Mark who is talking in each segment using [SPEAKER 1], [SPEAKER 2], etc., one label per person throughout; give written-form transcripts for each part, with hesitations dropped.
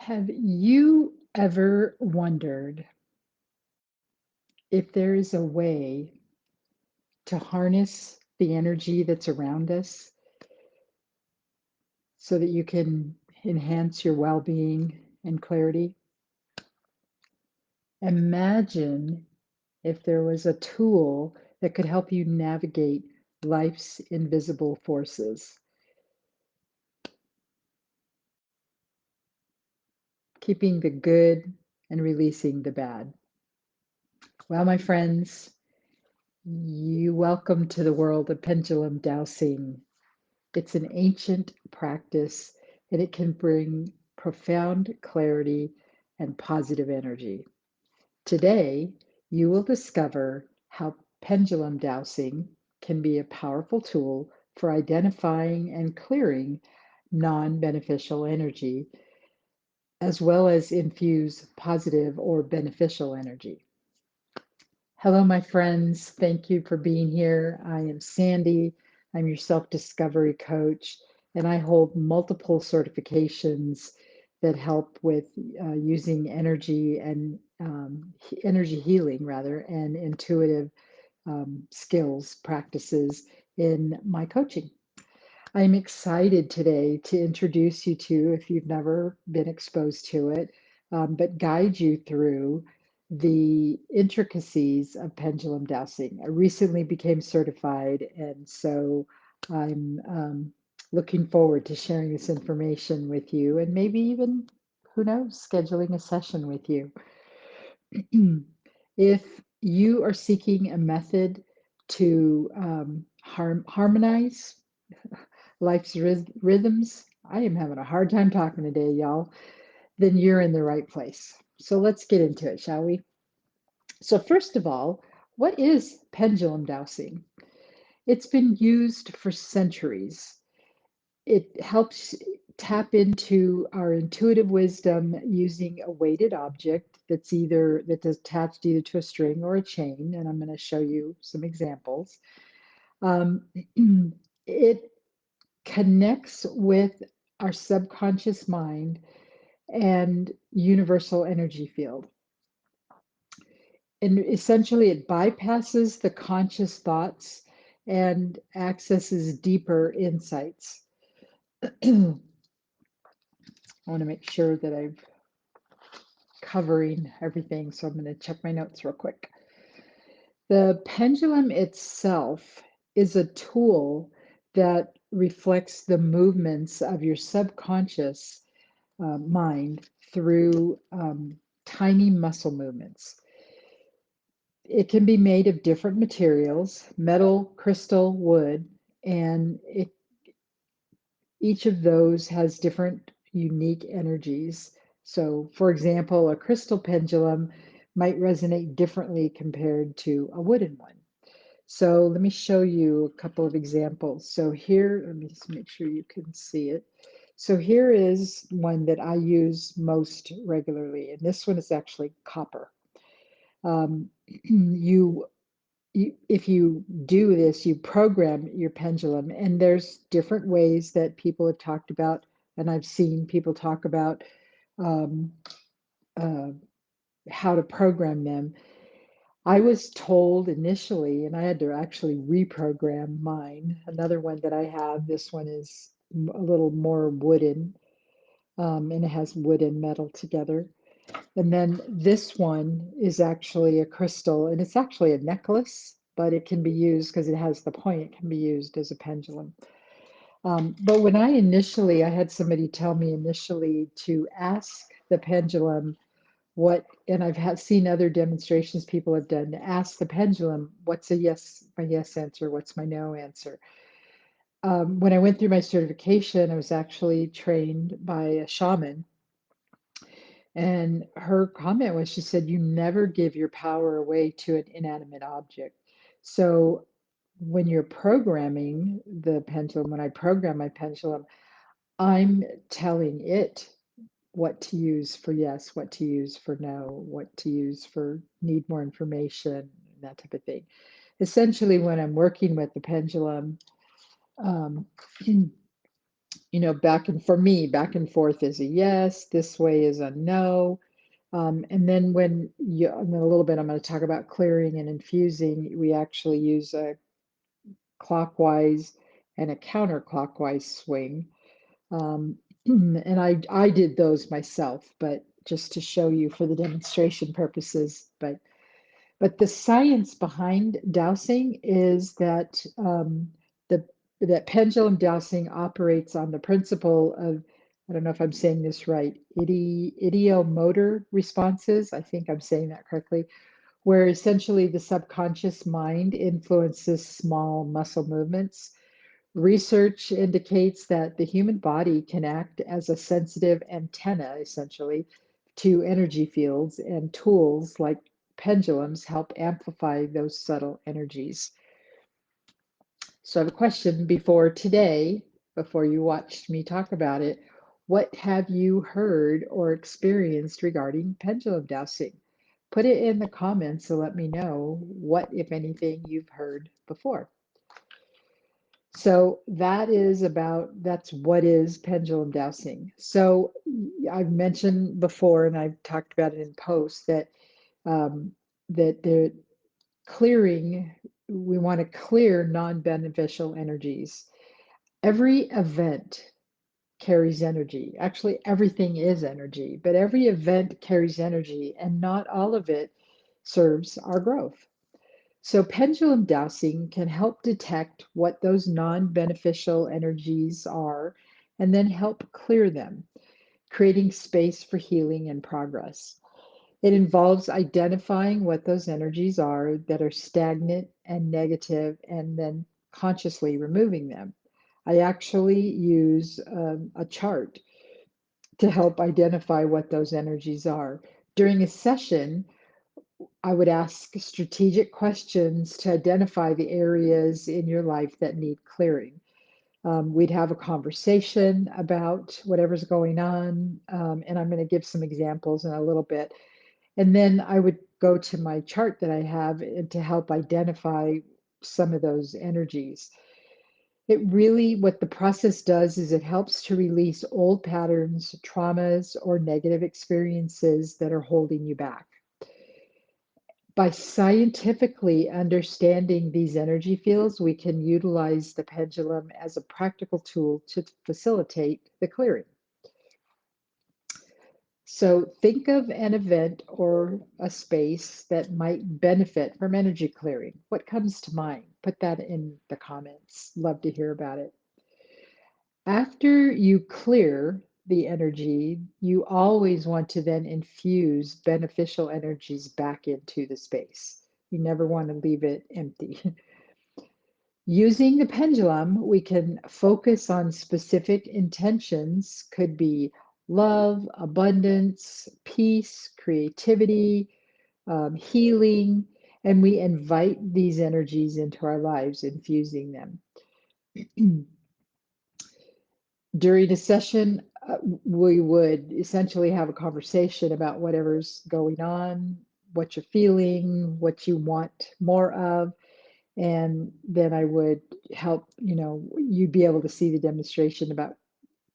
[SPEAKER 1] Have you ever wondered if there is a way to harness the energy that's around us so that you can enhance your well being and clarity? Imagine if there was a tool that could help you navigate life's invisible forces, keeping the good and releasing the bad. Well, my friends, you welcome to the world of pendulum dowsing. It's an ancient practice and it can bring profound clarity and positive energy. Today, you will discover how pendulum dowsing can be a powerful tool for identifying and clearing non beneficial energy, as well as infuse positive or beneficial energy. Hello, my friends. Thank you for being here. I am Sandy. I'm your self discovery coach, and I hold multiple certifications that help with using energy and energy healing, rather, and intuitive skills practices in my coaching. I'm excited today to introduce you to, if you've never been exposed to it, but guide you through the intricacies of pendulum dowsing. I recently became certified, and so I'm looking forward to sharing this information with you and maybe even, who knows, scheduling a session with you. If you are seeking a method to harmonize life's rhythms, I am having a hard time talking today, y'all, then you're in the right place. So let's get into it, shall we? So, first of all, what is pendulum dowsing? It's been used for centuries. It helps tap into our intuitive wisdom using a weighted object that's attached either to a string or a chain, and I'm going to show you some examples. Um, it connects with our subconscious mind and universal energy field. And essentially, it bypasses the conscious thoughts and accesses deeper insights. I want to make sure that I'm covering everything, so I'm going to check my notes real quick. The pendulum itself is a tool that reflects the movements of your subconscious mind through tiny muscle movements. It can be made of different materials, metal, crystal, wood, and each of those has different unique energies. So, for example, a crystal pendulum might resonate differently compared to a wooden one. So let me show you a couple of examples. So here, let me just make sure you can see it. So here is one that I use most regularly, and this one is actually copper. Um, you, if you do this, you program your pendulum, and there's different ways that people have talked about, and I've seen people talk about um, uh, how to program them. I was told initially, and I had to actually reprogram mine. Another one that I have, this one is a little more wooden, and it has wood and metal together. And then this one is actually a crystal, and it's actually a necklace, but it can be used because it has the point, it can be used as a pendulum. But when I had somebody tell me initially to ask the pendulum and seen other demonstrations people have done to ask the pendulum, what's my yes answer, what's my no answer. When I went through my certification, I was actually trained by a shaman. And her comment was, she said, you never give your power away to an inanimate object. So when you're programming the pendulum, when I program my pendulum, I'm telling it what to use for yes, what to use for no, what to use for need more information, that type of thing. Essentially, when I'm working with the pendulum, um, for me, back and forth is a yes, this way is a no. And then in a little bit, I'm going to talk about clearing and infusing. We actually use a clockwise and a counterclockwise swing. Um, and I did those myself, but just to show you for the demonstration purposes. But the science behind dowsing is the that pendulum dowsing operates on the principle of, I don't know if I'm saying this right, ideomotor responses. I think I'm saying that correctly, where essentially the subconscious mind influences small muscle movements. Research indicates that the human body can act as a sensitive antenna, essentially, to energy fields, and tools like pendulums help amplify those subtle energies. So I have a question before you watched me talk about it. What have you heard or experienced regarding pendulum dowsing? Put it in the comments to let me know what, if anything, you've heard before. So that's what is pendulum dowsing. So I've mentioned before, and I've talked about it in posts, um, that the clearing, we want to clear non-beneficial energies. Every event carries energy. Actually, everything is energy, but every event carries energy, and not all of it serves our growth. So, pendulum dowsing can help detect what those non beneficial energies are and then help clear them, creating space for healing and progress. It involves identifying what those energies are that are stagnant and negative and then consciously removing them. I actually use a chart to help identify what those energies are. During a session, I would ask strategic questions to identify the areas in your life that need clearing. We'd have a conversation about whatever's going on, and I'm going to give some examples in a little bit. And then I would go to my chart that I have to help identify some of those energies. What the process does is it helps to release old patterns, traumas, or negative experiences that are holding you back. By scientifically understanding these energy fields, we can utilize the pendulum as a practical tool to facilitate the clearing. So think of an event or a space that might benefit from energy clearing. What comes to mind? Put that in the comments. Love to hear about it. After you clear the energy, you always want to then infuse beneficial energies back into the space. You never want to leave it empty. Using the pendulum, we can focus on specific intentions, could be love, abundance, peace, creativity, healing, and we invite these energies into our lives, infusing them. During a session, we would essentially have a conversation about whatever's going on, what you're feeling, what you want more of, and then I would help, you'd be able to see the demonstration about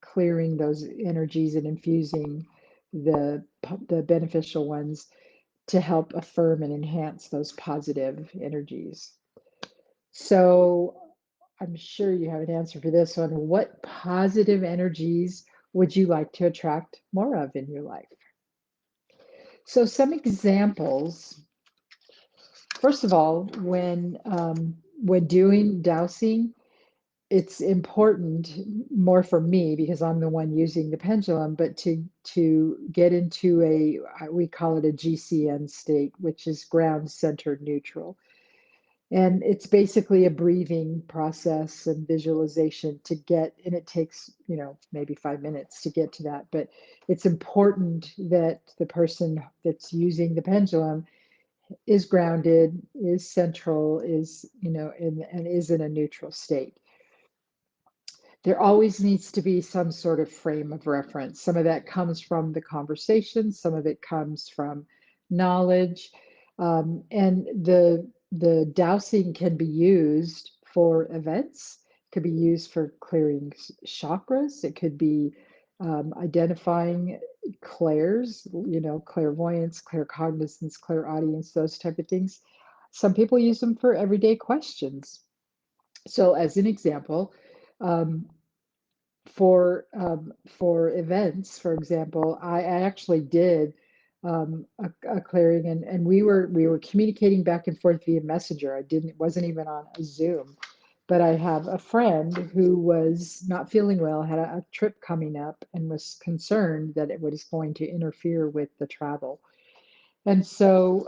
[SPEAKER 1] clearing those energies and infusing the beneficial ones to help affirm and enhance those positive energies. So I'm sure you have an answer for this one. What positive energies would you like to attract more of in your life? So some examples. First of all, when doing dowsing, it's important more for me because I'm the one using the pendulum, but to get into we call it a GCN state, which is ground centered neutral. And it's basically a breathing process and visualization and it takes, maybe 5 minutes to get to that. But it's important that the person that's using the pendulum is grounded, is central, and is in a neutral state. There always needs to be some sort of frame of reference. Some of that comes from the conversation, some of it comes from knowledge, and the dowsing can be used for events, could be used for clearing chakras. It could be identifying clairs, clairvoyance, claircognizance, clairaudience, those type of things. Some people use them for everyday questions. So, as an example, um, for events, for example, I actually did a clearing, and we were communicating back and forth via Messenger. I didn't it wasn't even on a Zoom, but I have a friend who was not feeling well, had a trip coming up, and was concerned that it was going to interfere with the travel. And so,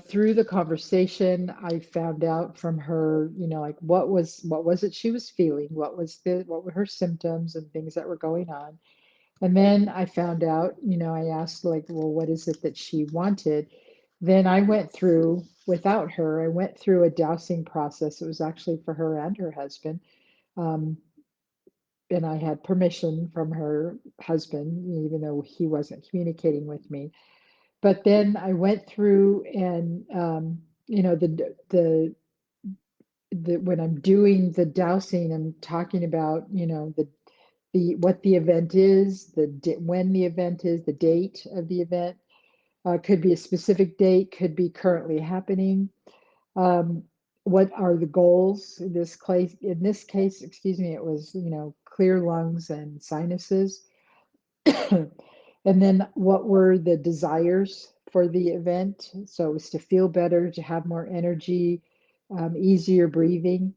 [SPEAKER 1] through the conversation, I found out from her, like what was it she was feeling, what were her symptoms and things that were going on. And then I found out, I asked like, well, what is it that she wanted? Then I went through, without her, I went through a dowsing process. It was actually for her and her husband. Um, and I had permission from her husband, even though he wasn't communicating with me. But then I went through and when I'm doing the dowsing, I'm talking about the what the event is, when the event is, the date of the event. Could be a specific date, could be currently happening. Um, what are the goals in this case? In this case, excuse me, it was clear lungs and sinuses. And then what were the desires for the event? So it was to feel better, to have more energy, easier breathing.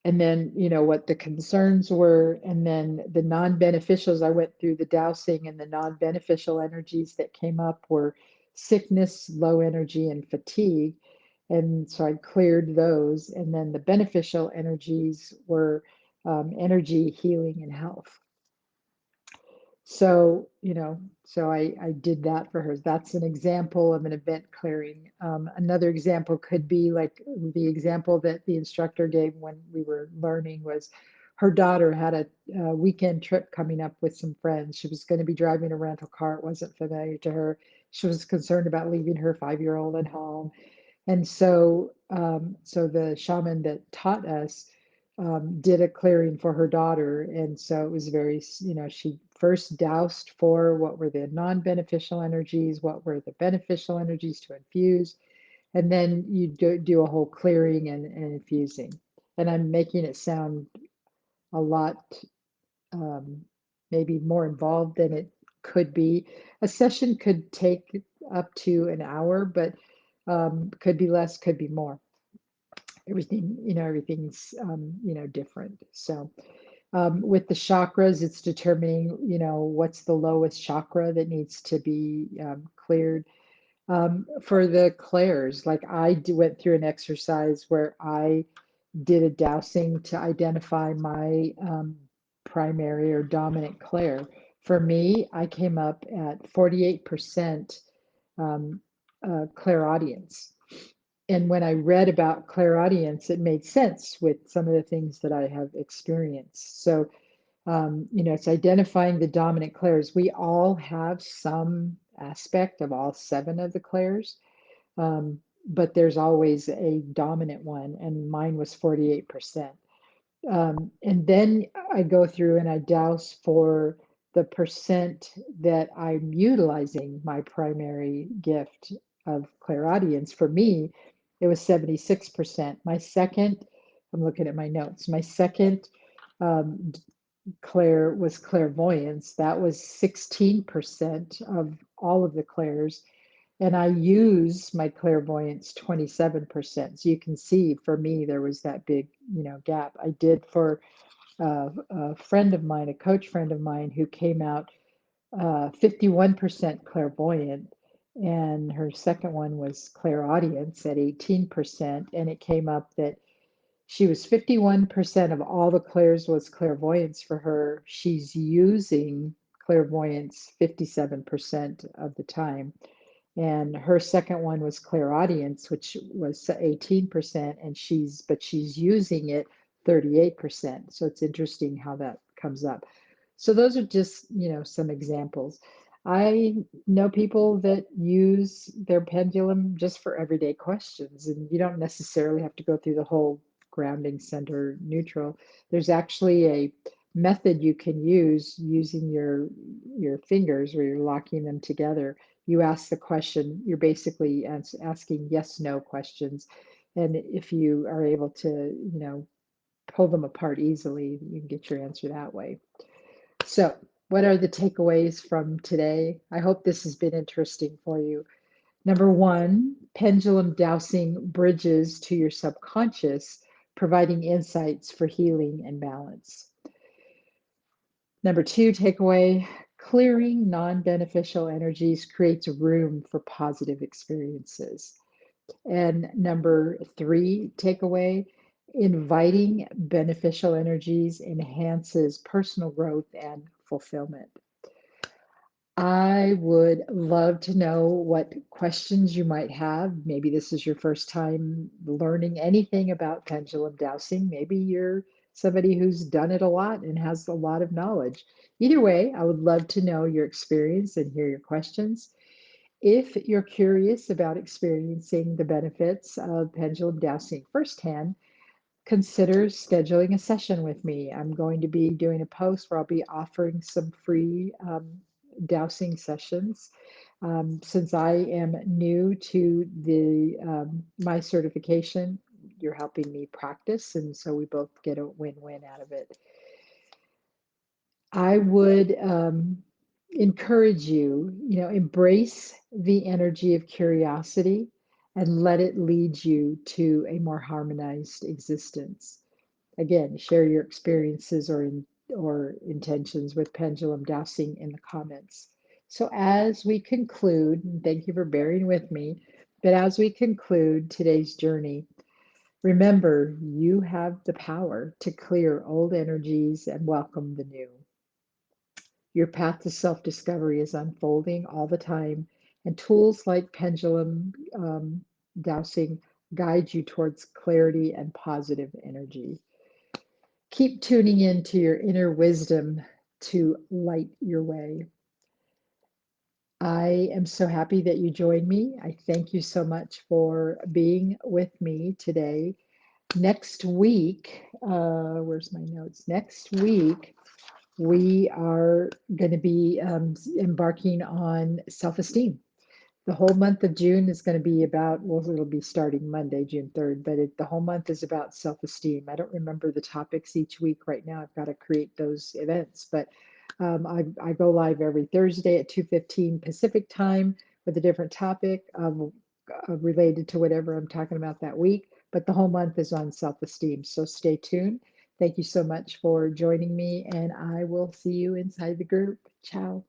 [SPEAKER 1] And then, what the concerns were. And then the non beneficials, I went through the dowsing, and the non beneficial energies that came up were sickness, low energy, and fatigue. And so I cleared those. And then the beneficial energies were energy, healing, and health. So, so I did that for her. That's an example of an event clearing. Another example could be like the example that the instructor gave when we were learning was her daughter had a weekend trip coming up with some friends. She was going to be driving a rental car. It wasn't familiar to her. She was concerned about leaving her 5-year-old at home. And so the shaman that taught us did a clearing for her daughter. And so it was very, she first doused for what were the non-beneficial energies, what were the beneficial energies to infuse, and then you do a whole clearing and infusing. And I'm making it sound a lot um, maybe more involved than it could be. A session could take up to an hour, but could be less, could be more. Everything's different. So with the chakras, it's determining, what's the lowest chakra that needs to be cleared. For the clairs, like went through an exercise where I did a dowsing to identify my primary or dominant clair. For me, I came up at 48% um, clairaudience. And when I read about clairaudience, it made sense with some of the things that I have experienced. So, it's identifying the dominant clairs. We all have some aspect of all 7 of the clairs, but there's always a dominant one, and mine was 48%. And then I go through and I douse for the percent that I'm utilizing my primary gift of clairaudience. For me, it was 76%. I'm looking at my notes, my second um, clair was clairvoyance. That was 16% of all of the clairs. And I use my clairvoyance 27%. So you can see for me, there was that big, gap. I did for a friend of mine, a coach friend of mine who came out 51% clairvoyant. And her second one was clairaudience at 18%. And it came up that she was 51% of all the clairs was clairvoyance for her. She's using clairvoyance 57% of the time. And her second one was clairaudience, which was 18%, and she's using it 38%. So it's interesting how that comes up. So those are just, some examples. I know people that use their pendulum just for everyday questions, and you don't necessarily have to go through the whole grounding center neutral. There's actually a method you can use using your fingers where you're locking them together. You ask the question, you're basically asking yes, no questions. And if you are able to, pull them apart easily, you can get your answer that way. So, what are the takeaways from today? I hope this has been interesting for you. Number one, pendulum dowsing bridges to your subconscious, providing insights for healing and balance. Number two takeaway, clearing non beneficial energies creates room for positive experiences. And number three takeaway, inviting beneficial energies enhances personal growth and fulfillment. I would love to know what questions you might have. Maybe this is your first time learning anything about pendulum dowsing. Maybe you're somebody who's done it a lot and has a lot of knowledge. Either way, I would love to know your experience and hear your questions. If you're curious about experiencing the benefits of pendulum dowsing firsthand, consider scheduling a session with me. I'm going to be doing a post where I'll be offering some free dowsing sessions. Since I am new to the my certification, you're helping me practice, and so we both get a win-win out of it. I would encourage you, embrace the energy of curiosity and let it lead you to a more harmonized existence. Again, share your experiences or intentions with pendulum dowsing in the comments. So as we conclude, and thank you for bearing with me, but as we conclude today's journey, remember you have the power to clear old energies and welcome the new. Your path to self-discovery is unfolding all the time, and tools like pendulum dowsing guide you towards clarity and positive energy. Keep tuning into your inner wisdom to light your way. I am so happy that you joined me. I thank you so much for being with me today. Next week, where's my notes? Next week, we are going to be embarking on self esteem. The whole month of June is going to be about, well, it'll be starting Monday, June 3rd, but the whole month is about self esteem. I don't remember the topics each week right now. I've got to create those events, but I go live every Thursday at 2:15 Pacific time with a different topic related to whatever I'm talking about that week. But the whole month is on self esteem. So stay tuned. Thank you so much for joining me, and I will see you inside the group. Ciao.